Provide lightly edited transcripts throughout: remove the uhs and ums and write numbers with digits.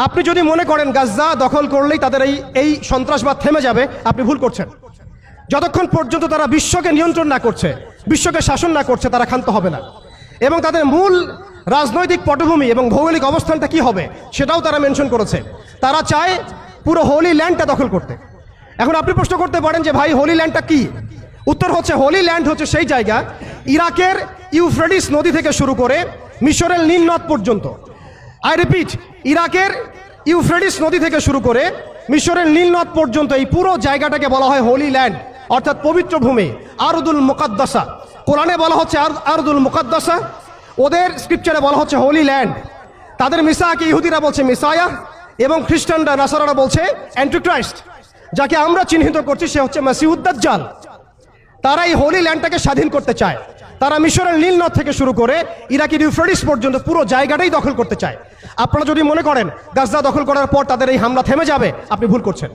আপনি যদি মনে করেন গাজা দখল করলেই তাদের এই সন্ত্রাসবাদ থেমে যাবে, আপনি ভুল করছেন। যতক্ষণ পর্যন্ত তারা বিশ্বকে নিয়ন্ত্রণ না করছে, বিশ্বকে শাসন না করছে, তারা ক্ষান্ত হবে না। এবং তাদের মূল রাজনৈতিক পটভূমি এবং ভৌগোলিক অবস্থানটা কি হবে সেটাও তারা মেনশন করেছে। তারা চায় পুরো হোলি ল্যান্ডটা দখল করতে। এখন আপনি প্রশ্ন করতে পারেন যে ভাই হোলি ল্যান্ডটা কি? উত্তর হচ্ছে, হোলি ল্যান্ড হচ্ছে সেই জায়গা ইরাকের ইউফ্রেটিস নদী থেকে শুরু করে মিশরের নীল নদ পর্যন্ত। আই রিপিট, ইরাকের ইউফ্রেটিস নদী থেকে শুরু করে মিশরের নীল নদ পর্যন্ত এই পুরো জায়গাটাকে বলা হয় হোলি ল্যান্ড, অর্থাৎ পবিত্র ভূমি, আরদুল মুকাদ্দাসা। কোরআনে বলা হচ্ছে আরদুল মুকাদ্দাসা, ওদের স্ক্রিপচারে বলা হচ্ছে হোলি ল্যান্ড। তাদের মিসাকে ইহুদিরা বলছে মিসায়া, এবং খ্রিস্টানরা নাসারারা বলছে অ্যান্টিক্রাইস্ট। যাকে আমরা চিহ্নিত করছি সে হচ্ছে মাসিহুদ দাজ্জাল। তারা এই হোলি ল্যান্ডটাকে স্বাধীন করতে চায়। তারা মিশরের নীল নদ থেকে শুরু করে ইরাকের ইউফ্রেটিস পর্যন্ত পুরো জায়গাটাই দখল করতে চায়। আপনারা যদি মনে করেন গাজা দখল করার পর তাদের এই হামলা থেমে যাবে, আপনি ভুল করছেন।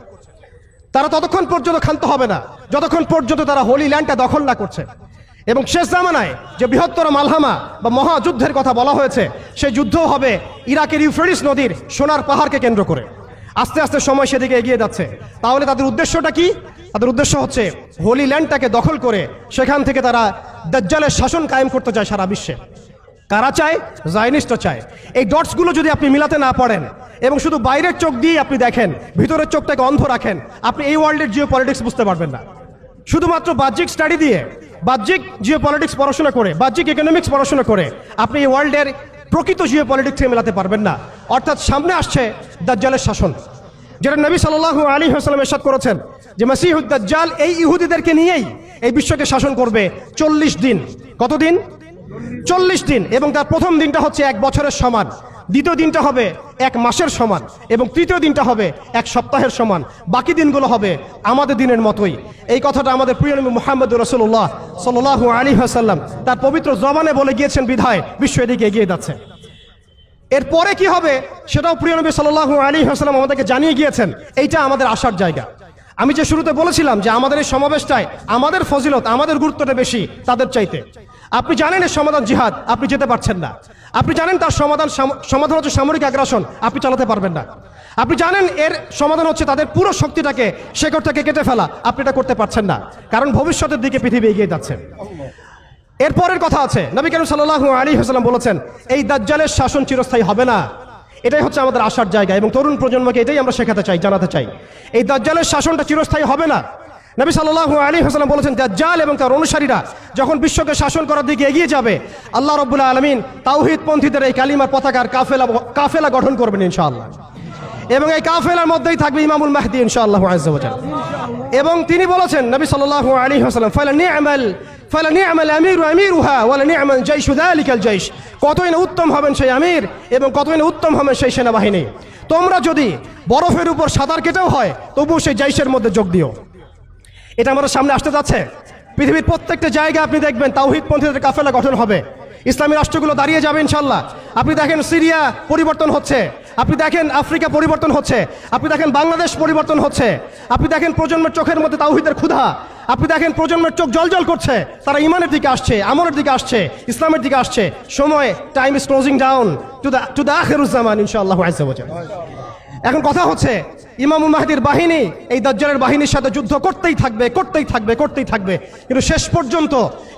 তারা ততক্ষণ পর্যন্ত ক্ষান্ত হবে না যতক্ষণ পর্যন্ত তারা হোলি ল্যান্ডটা দখল না করছে। এবং শেষ জামানায় যে বৃহত্তর মালহামা বা মহাযুদ্ধের কথা বলা হয়েছে, সেই যুদ্ধও হবে ইরাকের ইউফ্রেটিস নদীর সোনার পাহাড়কে কেন্দ্র করে। আস্তে আস্তে সময় সেদিকে এগিয়ে যাচ্ছে। তাহলে তাদের উদ্দেশ্যটা কি? তাদের উদ্দেশ্য হচ্ছে হোলি ল্যান্ডটাকে দখল করে সেখান থেকে তারা দাজ্জালের শাসন কায়েম করতে চায় সারা বিশ্বে। কারা চায়? জায়নিস্টরা চায়। এই ডটসগুলো যদি আপনি মিলাতে না পারেন এবং শুধু বাইরের চোখ দিয়ে আপনি দেখেন, ভিতরের চোখটাকে অন্ধ রাখেন, আপনি এই ওয়ার্ল্ডের জিও পলিটিক্স বুঝতে পারবেন না। শুধুমাত্র বাহ্যিক স্টাডি দিয়ে, বাহ্যিক জিও পলিটিক্স পড়াশোনা করে, বাহ্যিক ইকোনমিক্স পড়াশোনা করে আপনি এই ওয়ার্ল্ডের প্রকৃত জিও পলিটিক্সকে মেলাতে পারবেন না। অর্থাৎ সামনে আসছে দাজ্জালের শাসন, যেটা নবী সাল্লাল্লাহু আলাইহি ওয়াসাল্লাম ইরশাদ করেছেন যে মাসিহুদ দাজ্জাল এই ইহুদিদেরকে নিয়েই এই বিশ্বকে শাসন করবে 40 দিন। কতদিন? 40 দিন। এবং তার প্রথম দিনটা হচ্ছে 1 বছরের সমান, দ্বিতীয় দিনটা হবে 1 মাসের সমান, এবং তৃতীয় দিনটা হবে 1 সপ্তাহের সমান। বাকি দিনগুলো হবে আমাদের দিনের মতোই। এই কথাটা আমাদের প্রিয় নবী মুহাম্মদুর রাসূলুল্লাহ সাল্লাল্লাহু আলাইহি ওয়াসাল্লাম তার পবিত্র জবানে বলে গিয়েছেন বিধায় বিশ্ব এদিকে এগিয়ে যাচ্ছে। এরপরে কি হবে সেটাও প্রিয় নবী সাল্লাল্লাহু আলাইহি ওয়াসাল্লাম আমাদেরকে জানিয়ে গিয়েছেন। এইটা আমাদের আসার জায়গা। আমি যে শুরুতে বলেছিলাম যে আমাদের এই সমাবেশটায় আমাদের ফজিলত, আমাদের গুরুত্বটা বেশি তাদের চাইতে। আপনি জানেন এর সমাধান জিহাদ, আপনি যেতে পারছেন না। আপনি জানেন তার সমাধান হচ্ছে সামরিক আগ্রাসন, আপনি চালাতে পারবেন না। আপনি জানেন এর সমাধান হচ্ছে তাদের পুরো শক্তিটাকে শেকড় থেকে কেটে ফেলা, আপনি এটা করতে পারছেন না, কারণ ভবিষ্যতের দিকে পৃথিবী এগিয়ে যাচ্ছে। এরপরের কথা আছে, নবী করিম সাল্লাল্লাহু আলাইহি ওয়াসাল্লাম বলেছেন এই দাজ্জালের শাসন চিরস্থায়ী হবে না। এটাই হচ্ছে আমাদের আসার জায়গা, এবং তরুণ প্রজন্মকে এটাই আমরা শেখাতে চাই, জানাতে চাই। এই দাজ্জালের শাসনটা চিরস্থায়ী হবে না। নবী সাল্লাল্লাহু আলাইহি ওয়াসাল্লাম বলেছেন দাজ্জাল এবং তার অনুসারীরা যখন বিশ্বকে শাসন করার দিকে এগিয়ে যাবে, আল্লাহ রাব্বুল আলামিন তাওহীদপন্থীদের এই কালিমার পতাকার কাফেলা গঠন করবেন ইনশাআল্লাহ। এবং এই কাফেলার মধ্যেই থাকবে ইমামুল মাহদি ইনশাআল্লাহ আযজা ওয়া জাল। এবং তিনি বলেছেন নবী সাল্লাল্লাহু আলাইহি ওয়াসাল্লাম ফালা নি'মাল আমিরু আমিরুহা ওয়ালা নি'মাল জাইশু যালিকাল জাইশ। কতই না উত্তম হবেন সেই আমির এবং কতই না উত্তম হবেন সেই সেনাবাহিনী। তোমরা যদি বরফের উপর সাঁতার কেটেও হয় তবুও সেই জাইশের মধ্যে যোগ দিও। এটা আমাদের সামনে আসতে যাচ্ছে। পৃথিবীর প্রত্যেকটা জায়গায় আপনি দেখবেন তাওহীদপন্থীদের কাফেলা গঠন হবে, ইসলামী রাষ্ট্রগুলো দাঁড়িয়ে যাবে ইনশাআল্লাহ। আপনি দেখেন সিরিয়া পরিবর্তন হচ্ছে, আপনি দেখেন আফ্রিকা পরিবর্তন হচ্ছে, আপনি দেখেন বাংলাদেশ পরিবর্তন হচ্ছে, আপনি দেখেন প্রজন্মের চোখের মধ্যে তাওহীদের ক্ষুধা, আপনি দেখেন প্রজন্মের চোখ জলজল করছে, তারা ইমানের দিকে আসছে, আমলের দিকে আসছে, ইসলামের দিকে আসছে। সময়, time is closing down to the আখিরুজ জামান ইনশাআল্লাহ আযজা ওয়া জাল। এখন কথা হচ্ছে ইমামুল মাহদির বাহিনী এই দাজ্জালের বাহিনীর সাথে যুদ্ধ করতেই থাকবে, করতেই থাকবে, করতেই থাকবে, কিন্তু শেষ পর্যন্ত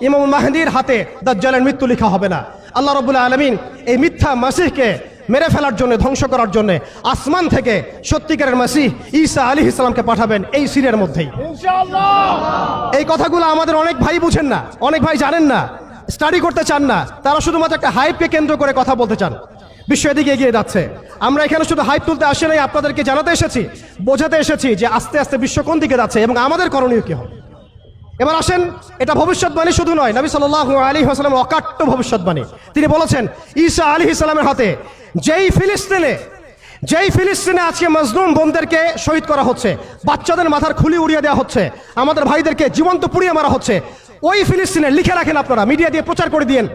ইমামুল মাহদির হাতে দাজ্জালের মৃত্যু লেখা হবে না। আল্লাহ রাব্বুল আলামিন এই মিথ্যা মাসিহকে মেরে ফেলার জন্য, ধ্বংস করার জন্য আসমান থেকে সত্যিকারের মাসিহ ঈসা আলাইহিস সালামকে পাঠাবেন এই সিরিয়ার মধ্যেই ইনশাআল্লাহ। এই কথাগুলো আমাদের অনেক ভাই বুঝেন না, অনেক ভাই জানেন না, স্টাডি করতে চান না। তারা শুধুমাত্র একটা হাইপকে কেন্দ্র করে কথা বলতে চান। বিশ্ব এদিকে এগিয়ে যাচ্ছে। আমরা এখানে শুধু হাইপ তুলতে আসি নাই, আপনাদেরকে জানাতে এসেছি, বোঝাতে এসেছি যে আস্তে আস্তে বিশ্ব কোন দিকে যাচ্ছে এবং আমাদের করণীয় কি হবে। এবার আসেন, এটা ভবিষ্যৎবাণী শুধু নয়, নবী সাল্লাল্লাহু আলাইহি ওয়াসাল্লামের অকাট্য ভবিষ্যৎবাণী। তিনি বলেছেন ঈসা আলাইহিস সালামের হাতে যেই ফিলিস্তিনে আজকে মাজলুম বোনদেরকে শহীদ করা হচ্ছে, বাচ্চাদের মাথার খুলি উড়িয়ে দেওয়া হচ্ছে, আমাদের ভাইদেরকে জীবন্ত পুড়িয়ে মারা হচ্ছে, ওই ফিলিস্তিনের, লিখে রাখেন আপনারা, মিডিয়া দিয়ে প্রচার করে দিয়েন,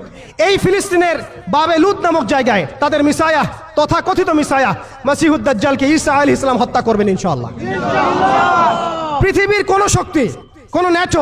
এই ফিলিস্তিনের বাবে লুদ নামক জায়গায় তাদের মিসায়া, তথা কথিত মিসায়া মাসিহুদ দাজ্জালকে ঈসা আলাইহিস সালাম হত্যা করবেন ইনশাআল্লাহ। পৃথিবীর কোন শক্তি, কোন ন্যাটো